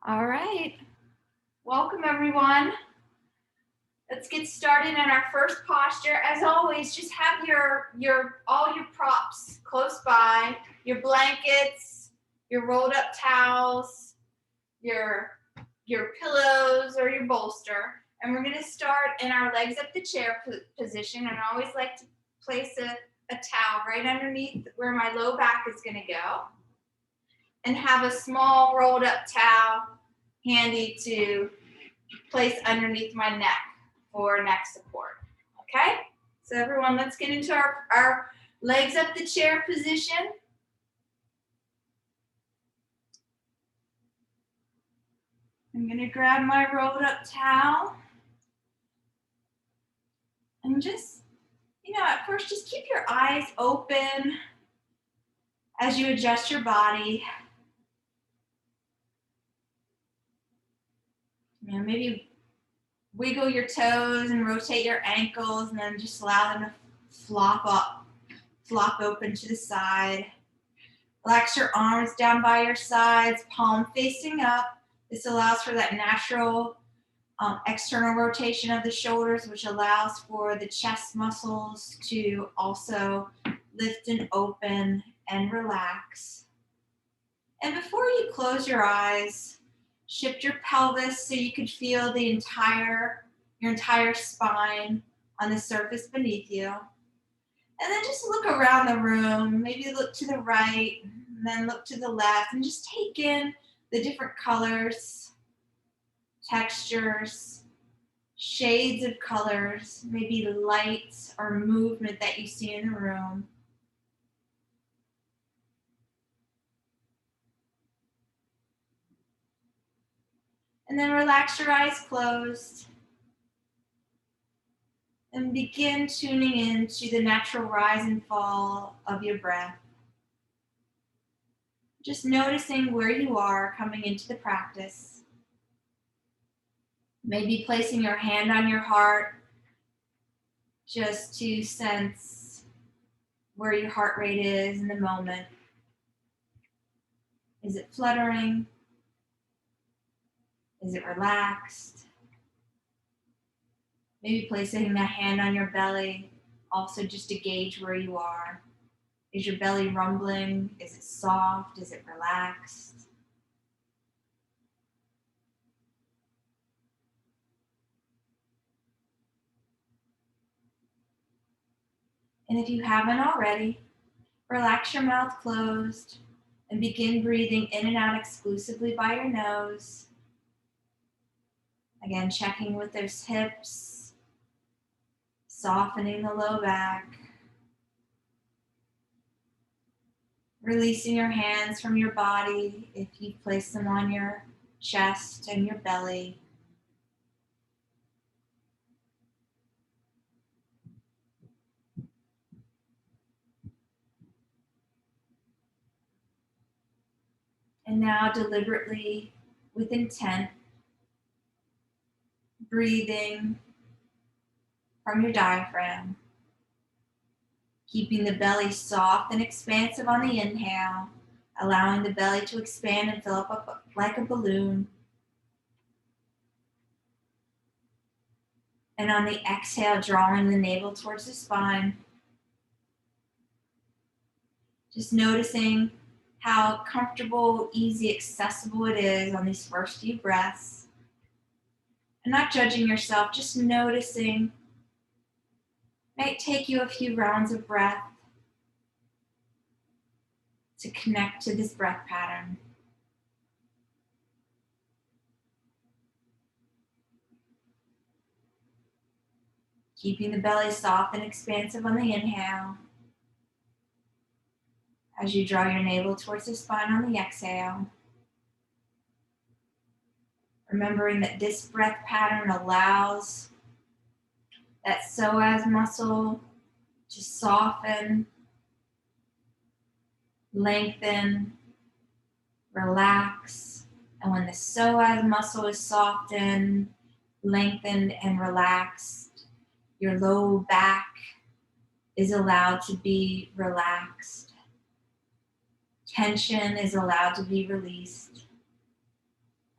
All right, welcome everyone. Let's get started in our first posture. As always, just have all your props close by, your blankets, your rolled up towels, your pillows or your bolster. And we're gonna start in our legs up the chair position. And I always like to place a towel right underneath where my low back is gonna go. And have a small rolled up towel handy to place underneath my neck for neck support. Okay? So everyone, let's get into our legs up the chair position. I'm gonna grab my rolled up towel and just, at first just keep your eyes open as you adjust your body. Maybe wiggle your toes and rotate your ankles and then just allow them to flop open to the side. Relax your arms down by your sides, palm facing up. This allows for that natural external rotation of the shoulders, which allows for the chest muscles to also lift and open and relax. And before you close your eyes, shift your pelvis so you can feel your entire spine on the surface beneath you. And then just look around the room, maybe look to the right, and then look to the left, and just take in the different colors, textures, shades of colors, maybe lights or movement that you see in the room. And then relax your eyes closed and begin tuning into the natural rise and fall of your breath. Just noticing where you are coming into the practice. Maybe placing your hand on your heart just to sense where your heart rate is in the moment. Is it fluttering? Is it relaxed? Maybe placing the hand on your belly, also just to gauge where you are. Is your belly rumbling? Is it soft? Is it relaxed? And if you haven't already, relax your mouth closed and begin breathing in and out exclusively by your nose. Again, checking with those hips, softening the low back, releasing your hands from your body if you place them on your chest and your belly. And now deliberately, with intent, breathing from your diaphragm, keeping the belly soft and expansive on the inhale, allowing the belly to expand and fill up like a balloon. And on the exhale, drawing the navel towards the spine. Just noticing how comfortable, easy, accessible it is on these first few breaths. And not judging yourself, just noticing. Might take you a few rounds of breath to connect to this breath pattern. Keeping the belly soft and expansive on the inhale. As you draw your navel towards the spine on the exhale. Remembering that this breath pattern allows that psoas muscle to soften, lengthen, relax. And when the psoas muscle is softened, lengthened, and relaxed, your low back is allowed to be relaxed. Tension is allowed to be released.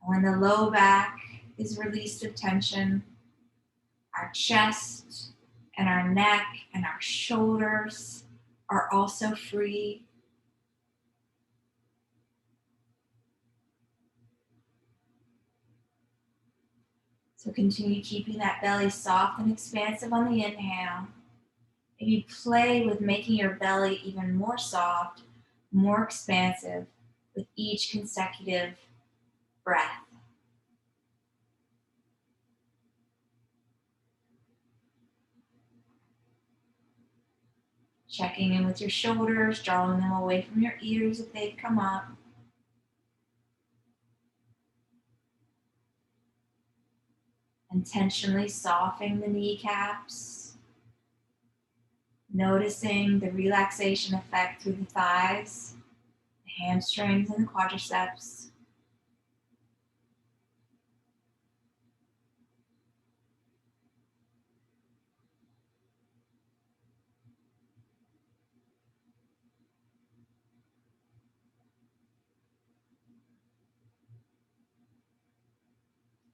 When the low back is released of tension, our chest and our neck and our shoulders are also free. So continue keeping that belly soft and expansive on the inhale. Maybe play with making your belly even more soft, more expansive with each consecutive breath. Checking in with your shoulders, drawing them away from your ears if they've come up. Intentionally softening the kneecaps. Noticing the relaxation effect through the thighs, the hamstrings, and the quadriceps.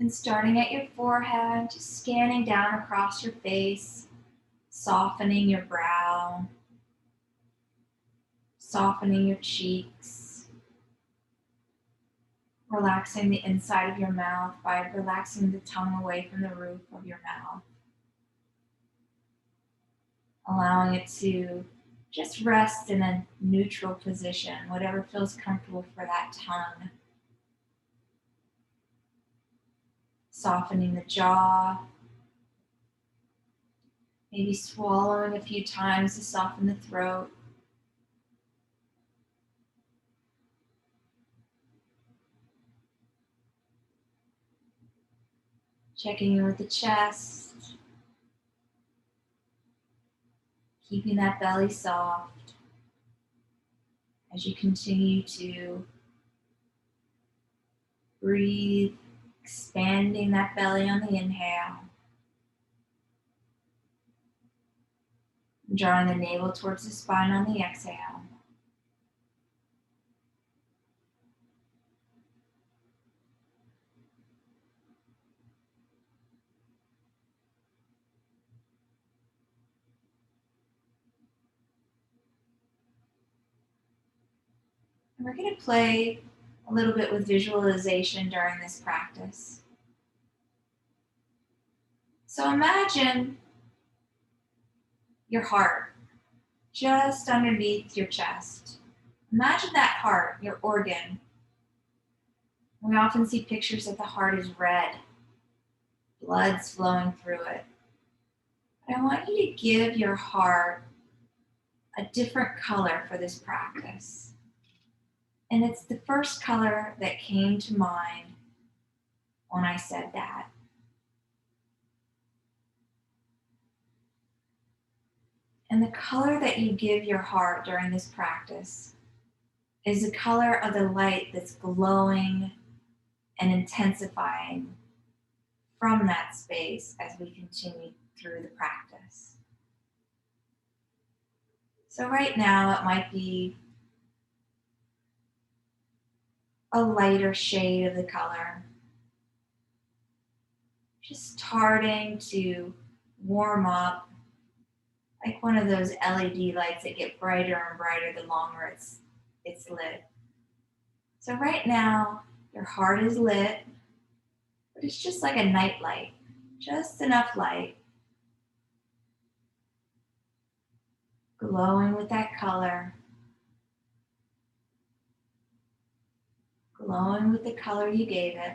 And starting at your forehead, just scanning down across your face, softening your brow, softening your cheeks, relaxing the inside of your mouth by relaxing the tongue away from the roof of your mouth, allowing it to just rest in a neutral position, whatever feels comfortable for that tongue. Softening the jaw, maybe swallowing a few times to soften the throat. Checking in with the chest, keeping that belly soft as you continue to breathe, expanding that belly on the inhale, drawing the navel towards the spine on the exhale. And we're going to play a little bit with visualization during this practice. So imagine your heart just underneath your chest. Imagine that heart, your organ. We often see pictures that the heart is red, blood's flowing through it. But I want you to give your heart a different color for this practice. And it's the first color that came to mind when I said that. And the color that you give your heart during this practice is the color of the light that's glowing and intensifying from that space as we continue through the practice. So right now it might be a lighter shade of the color, just starting to warm up like one of those LED lights that get brighter and brighter the longer it's lit. So right now your heart is lit, but it's just like a night light, just enough light, glowing with that color, glowing with the color you gave it.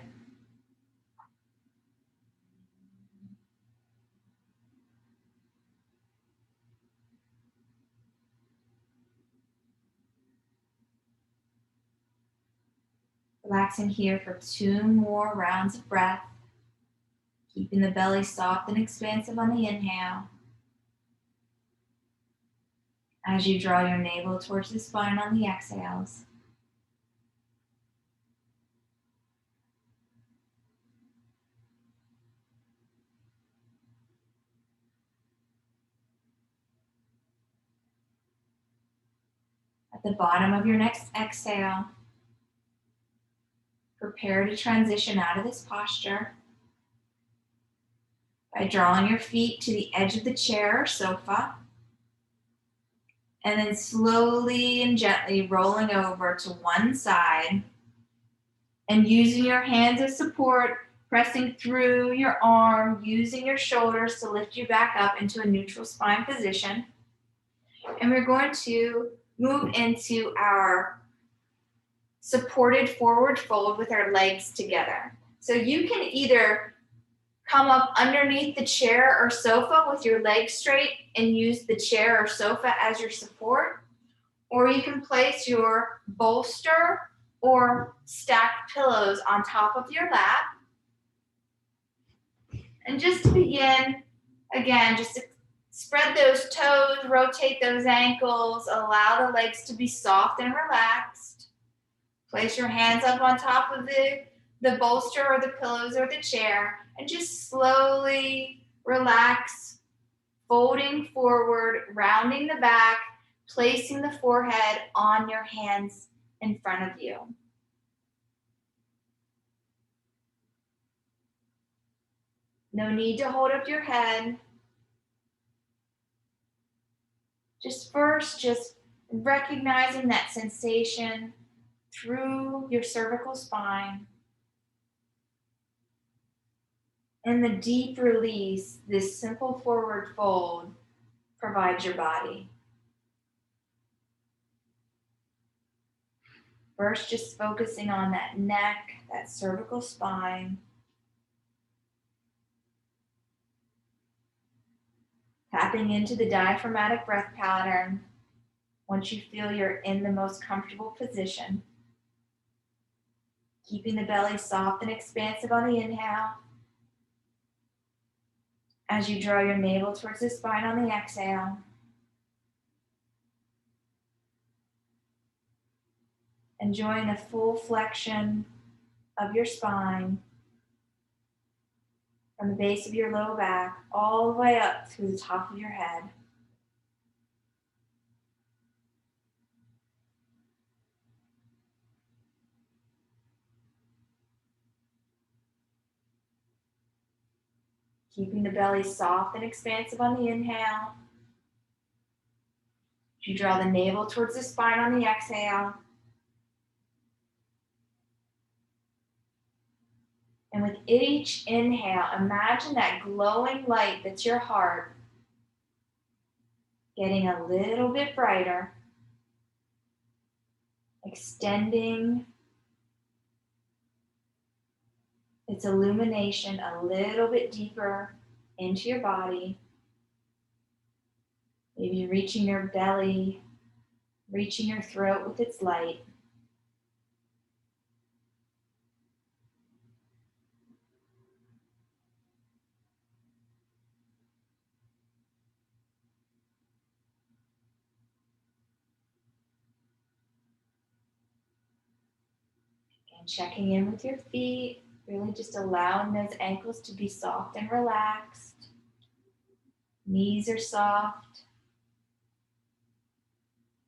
Relaxing here for 2 more rounds of breath, keeping the belly soft and expansive on the inhale. As you draw your navel towards the spine on the exhales. At the bottom of your next exhale, Prepare to transition out of this posture by drawing your feet to the edge of the chair or sofa, and then slowly and gently rolling over to one side and using your hands as support, pressing through your arm, using your shoulders to lift you back up into a neutral spine position. And we're going to move into our supported forward fold with our legs together. So you can either come up underneath the chair or sofa with your legs straight and use the chair or sofa as your support, or you can place your bolster or stacked pillows on top of your lap. And just to begin, again, just to spread those toes, rotate those ankles, allow the legs to be soft and relaxed. Place your hands up on top of the bolster or the pillows or the chair, and just slowly relax, folding forward, rounding the back, placing the forehead on your hands in front of you. No need to hold up your head. Just recognizing that sensation through your cervical spine. And the deep release this simple forward fold provides your body. First, just focusing on that neck, that cervical spine. Tapping into the diaphragmatic breath pattern once you feel you're in the most comfortable position. Keeping the belly soft and expansive on the inhale. As you draw your navel towards the spine on the exhale. Enjoying the full flexion of your spine from the base of your low back all the way up through the top of your head. Keeping the belly soft and expansive on the inhale. You draw the navel towards the spine on the exhale. And with each inhale, imagine that glowing light that's your heart getting a little bit brighter, extending its illumination a little bit deeper into your body. Maybe reaching your belly, reaching your throat with its light. And checking in with your feet, really just allowing those ankles to be soft and relaxed. Knees are soft.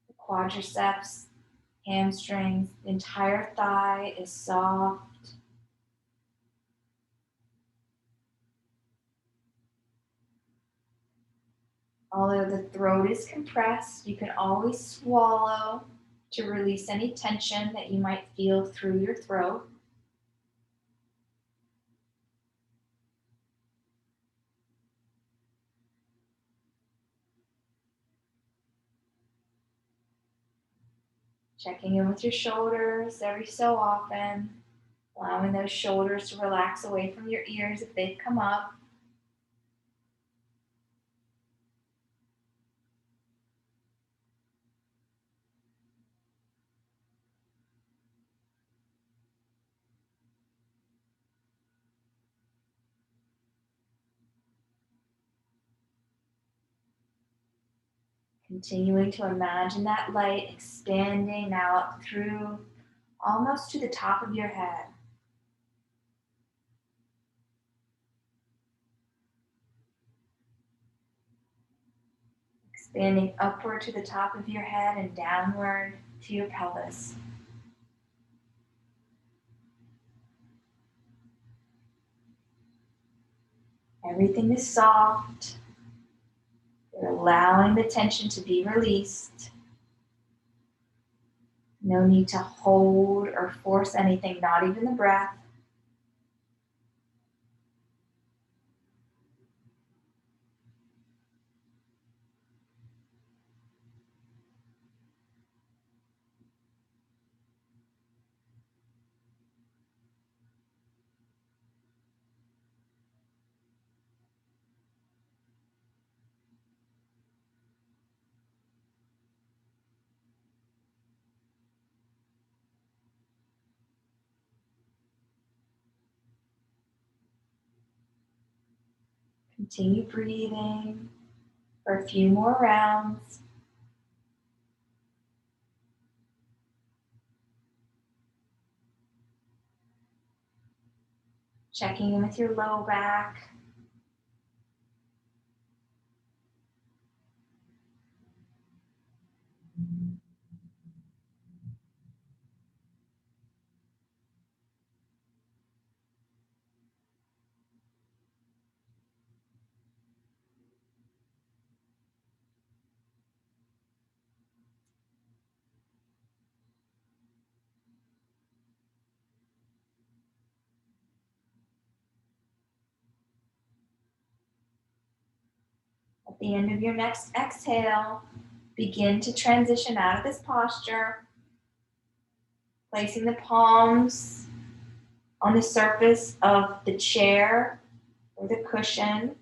The quadriceps, hamstrings, the entire thigh is soft. Although the throat is compressed, you can always swallow to release any tension that you might feel through your throat. Checking in with your shoulders every so often, allowing those shoulders to relax away from your ears if they've come up. Continuing to imagine that light expanding now up through almost to the top of your head. Expanding upward to the top of your head and downward to your pelvis. Everything is soft. You're allowing the tension to be released. No need to hold or force anything, not even the breath. Continue breathing for a few more rounds. Checking in with your low back. At the end of your next exhale, begin to transition out of this posture, placing the palms on the surface of the chair or the cushion,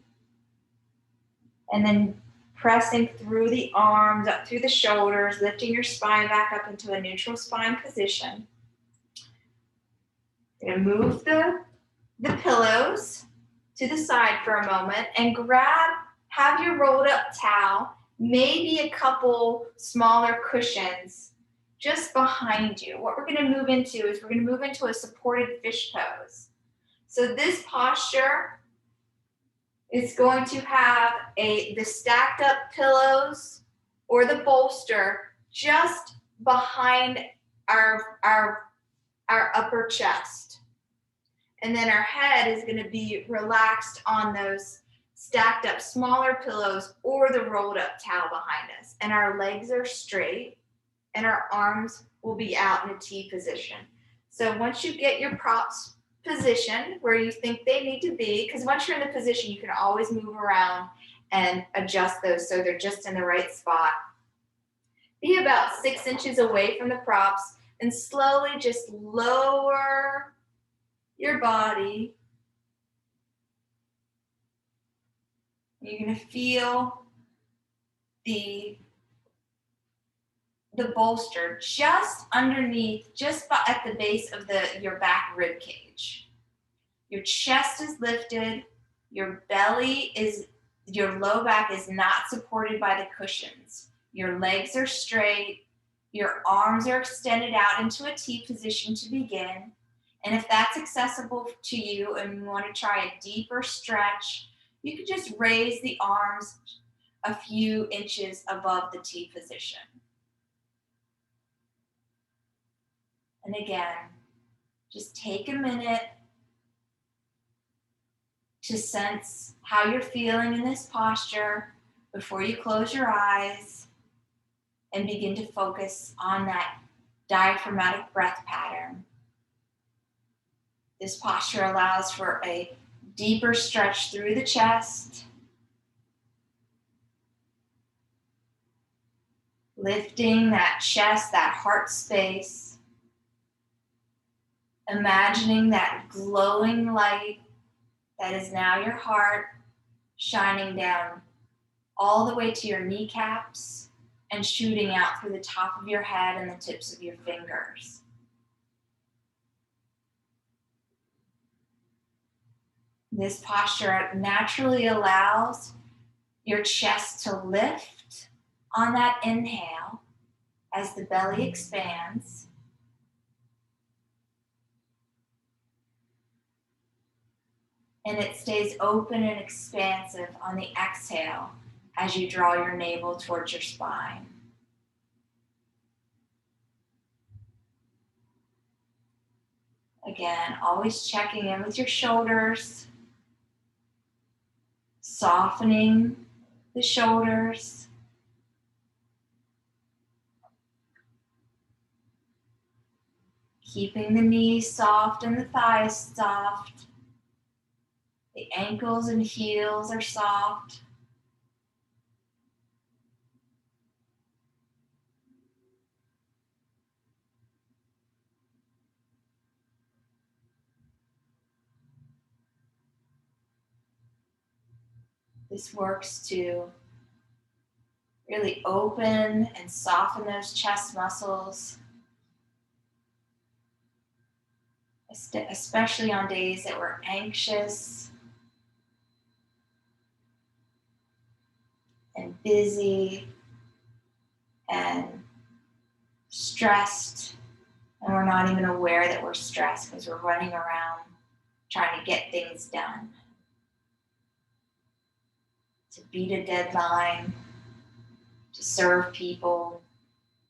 and then pressing through the arms, up through the shoulders, lifting your spine back up into a neutral spine position. You're going to move the pillows to the side for a moment and have your rolled up towel, maybe a couple smaller cushions just behind you. What we're going to move into is we're going to move into a supported fish pose. So this posture is going to have the stacked up pillows or the bolster just behind our upper chest. And then our head is going to be relaxed on those stacked up smaller pillows or the rolled up towel behind us. And our legs are straight and our arms will be out in a T position. So once you get your props positioned where you think they need to be, because once you're in the position, you can always move around and adjust those so they're just in the right spot. Be about 6 inches away from the props and slowly just lower your body. You're going to feel the bolster just underneath, just at the base of your back rib cage. Your chest is lifted, your low back is not supported by the cushions. Your legs are straight, your arms are extended out into a T position to begin. And if that's accessible to you and you want to try a deeper stretch, you can just raise the arms a few inches above the T position. And again, just take a minute to sense how you're feeling in this posture before you close your eyes and begin to focus on that diaphragmatic breath pattern. This posture allows for a deeper stretch through the chest, lifting that chest, that heart space, imagining that glowing light that is now your heart shining down all the way to your kneecaps and shooting out through the top of your head and the tips of your fingers. This posture naturally allows your chest to lift on that inhale as the belly expands. And it stays open and expansive on the exhale as you draw your navel towards your spine. Again, always checking in with your shoulders. Softening the shoulders. Keeping the knees soft and the thighs soft. The ankles and heels are soft. This works to really open and soften those chest muscles, especially on days that we're anxious and busy and stressed, and we're not even aware that we're stressed because we're running around trying to get things done, to beat a deadline, to serve people,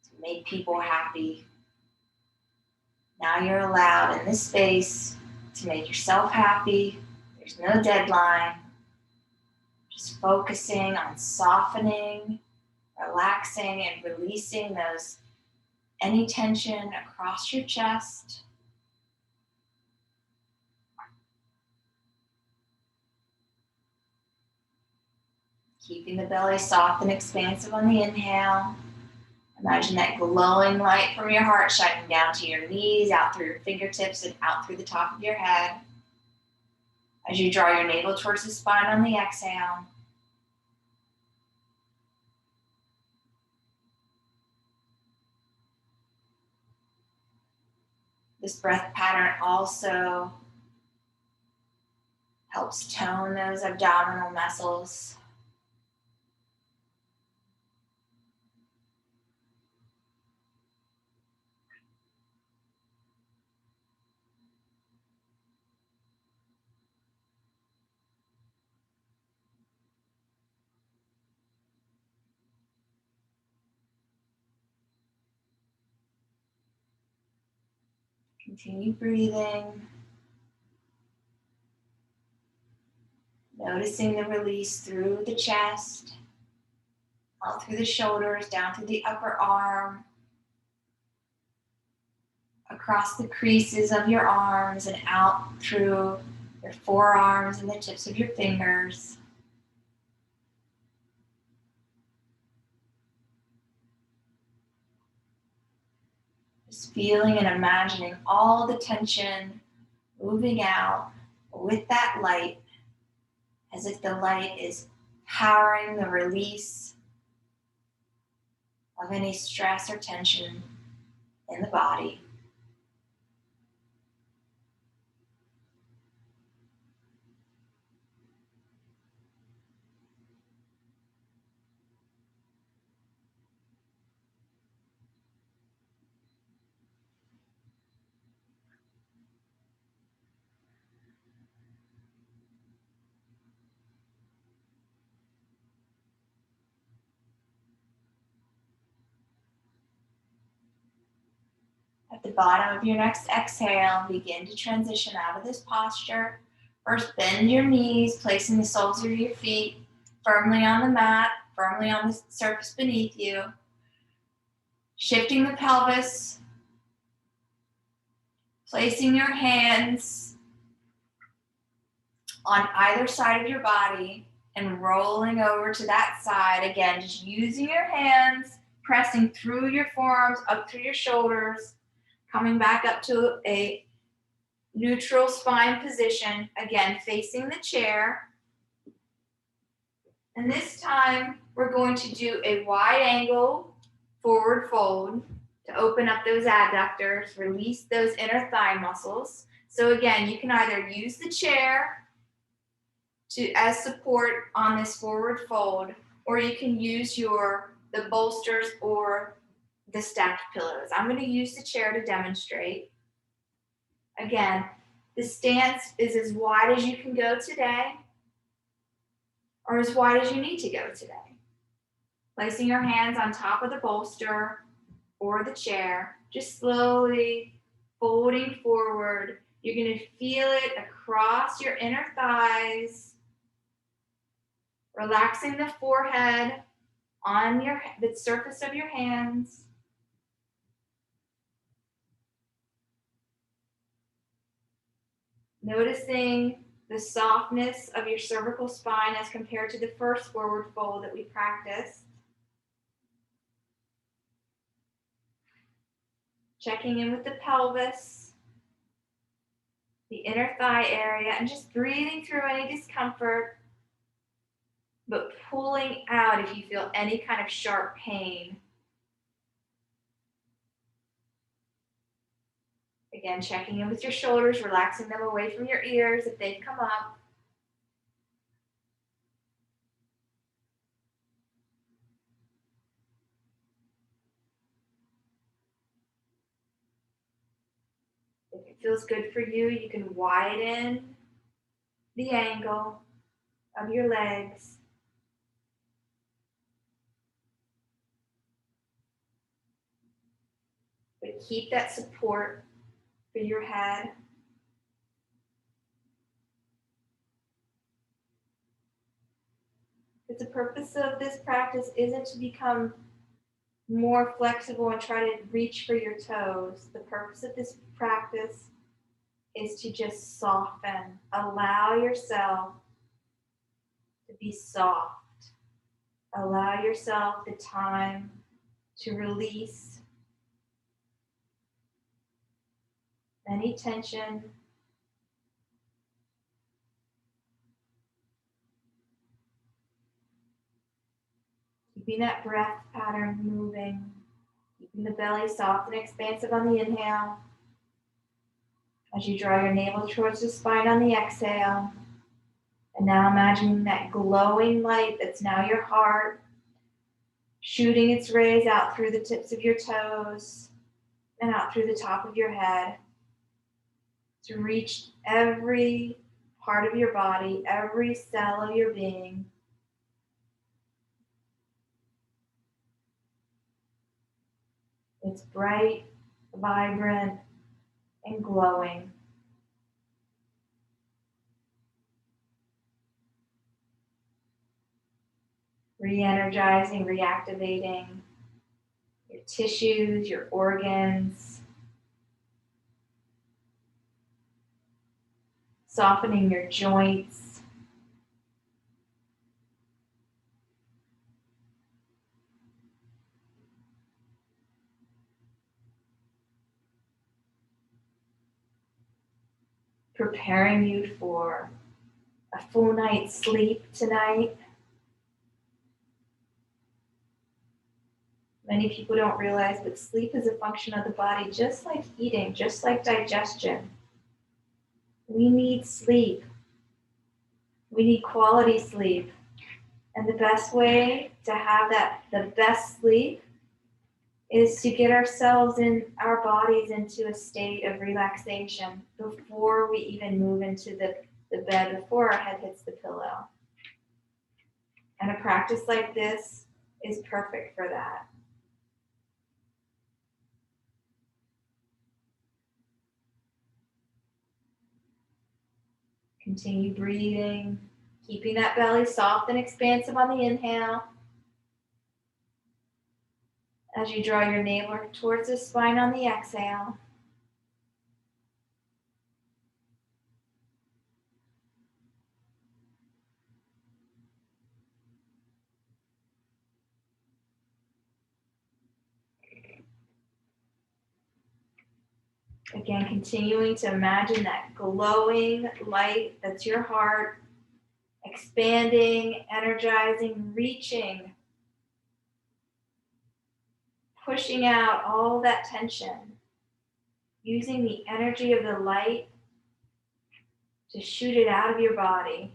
to make people happy. Now you're allowed in this space to make yourself happy. There's no deadline. Just focusing on softening, relaxing, and releasing any tension across your chest. Keeping the belly soft and expansive on the inhale. Imagine that glowing light from your heart shining down to your knees, out through your fingertips, and out through the top of your head. As you draw your navel towards the spine on the exhale. This breath pattern also helps tone those abdominal muscles. Continue breathing. Noticing the release through the chest, out through the shoulders, down through the upper arm, across the creases of your arms and out through your forearms and the tips of your fingers. Just feeling and imagining all the tension moving out with that light, as if the light is powering the release of any stress or tension in the body. At the bottom of your next exhale, begin to transition out of this posture. First, bend your knees, placing the soles of your feet firmly on the mat, firmly on the surface beneath you. Shifting the pelvis, placing your hands on either side of your body and rolling over to that side. Again, just using your hands, pressing through your forearms, up through your shoulders, coming back up to a neutral spine position, again, facing the chair. And this time, we're going to do a wide angle forward fold to open up those adductors, release those inner thigh muscles. So again, you can either use the chair as support on this forward fold, or you can use the bolsters or the stacked pillows. I'm going to use the chair to demonstrate. Again, the stance is as wide as you can go today, or as wide as you need to go today. Placing your hands on top of the bolster or the chair, just slowly folding forward. You're going to feel it across your inner thighs, Relaxing the forehead on the surface of your hands. Noticing the softness of your cervical spine as compared to the first forward fold that we practiced. Checking in with the pelvis, the inner thigh area, and just breathing through any discomfort, but pulling out if you feel any kind of sharp pain. Again, checking in with your shoulders, relaxing them away from your ears if they've come up. If it feels good for you, you can widen the angle of your legs. But keep that support for your head. Because the purpose of this practice isn't to become more flexible and try to reach for your toes. The purpose of this practice is to just soften. Allow yourself to be soft. Allow yourself the time to release any tension. Keeping that breath pattern moving. Keeping the belly soft and expansive on the inhale. As you draw your navel towards the spine on the exhale. And now imagining that glowing light that's now your heart, shooting its rays out through the tips of your toes and out through the top of your head to reach every part of your body, every cell of your being. It's bright, vibrant, and glowing. Re-energizing, reactivating your tissues, your organs, softening your joints. Preparing you for a full night's sleep tonight. Many people don't realize, but sleep is a function of the body, just like eating, just like digestion. We need sleep. We need quality sleep. And the best way to have the best sleep is to get ourselves and our bodies into a state of relaxation before we even move into the bed, before our head hits the pillow. And a practice like this is perfect for that. Continue breathing, keeping that belly soft and expansive on the inhale. As you draw your navel towards the spine on the exhale. Again, continuing to imagine that glowing light that's your heart, expanding, energizing, reaching, pushing out all that tension, using the energy of the light to shoot it out of your body.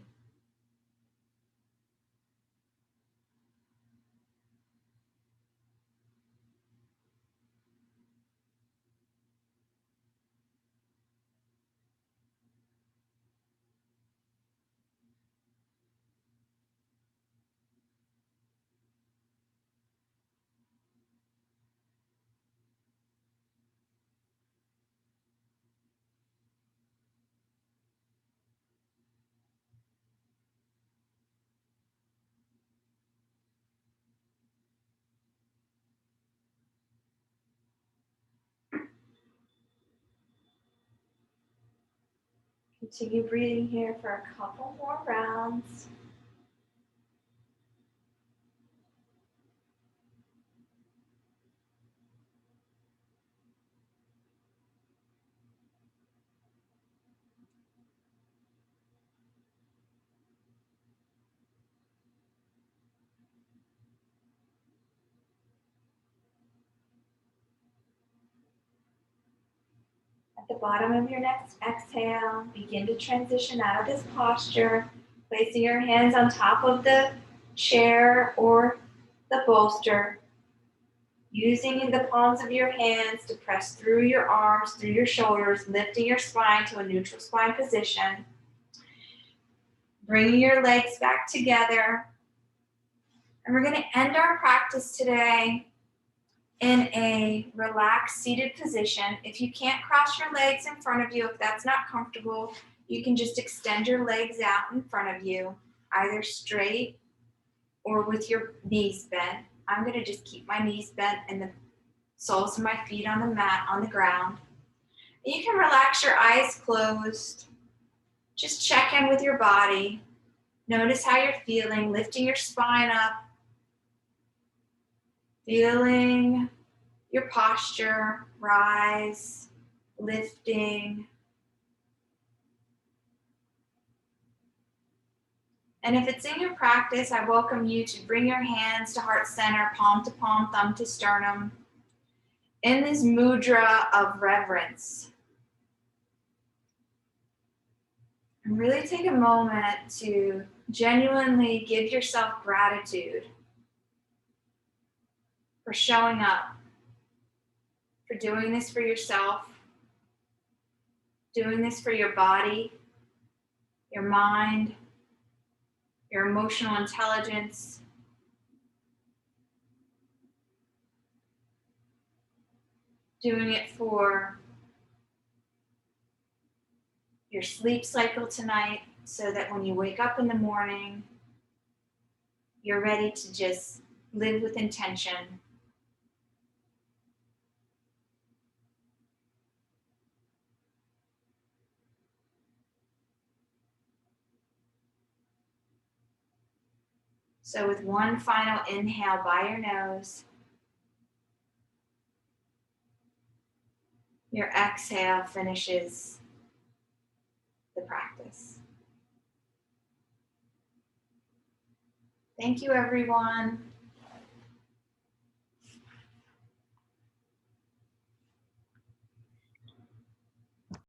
Continue breathing here for a couple more rounds. At the bottom of your next exhale, begin to transition out of this posture, placing your hands on top of the chair or the bolster, using the palms of your hands to press through your arms, through your shoulders, lifting your spine to a neutral spine position. Bringing your legs back together. And we're going to end our practice today in a relaxed seated position. If you can't cross your legs in front of you, if that's not comfortable, you can just extend your legs out in front of you, either straight or with your knees bent. I'm going to just keep my knees bent and the soles of my feet on the mat, on the ground. And you can relax your eyes closed. Just check in with your body. Notice how you're feeling, lifting your spine up, feeling your posture rise, lifting. And if it's in your practice, I welcome you to bring your hands to heart center, palm to palm, thumb to sternum, in this mudra of reverence. And really take a moment to genuinely give yourself gratitude for showing up, for doing this for yourself, doing this for your body, your mind, your emotional intelligence. Doing it for your sleep cycle tonight so that when you wake up in the morning, you're ready to just live with intention. So with one final inhale by your nose, your exhale finishes the practice. Thank you, everyone.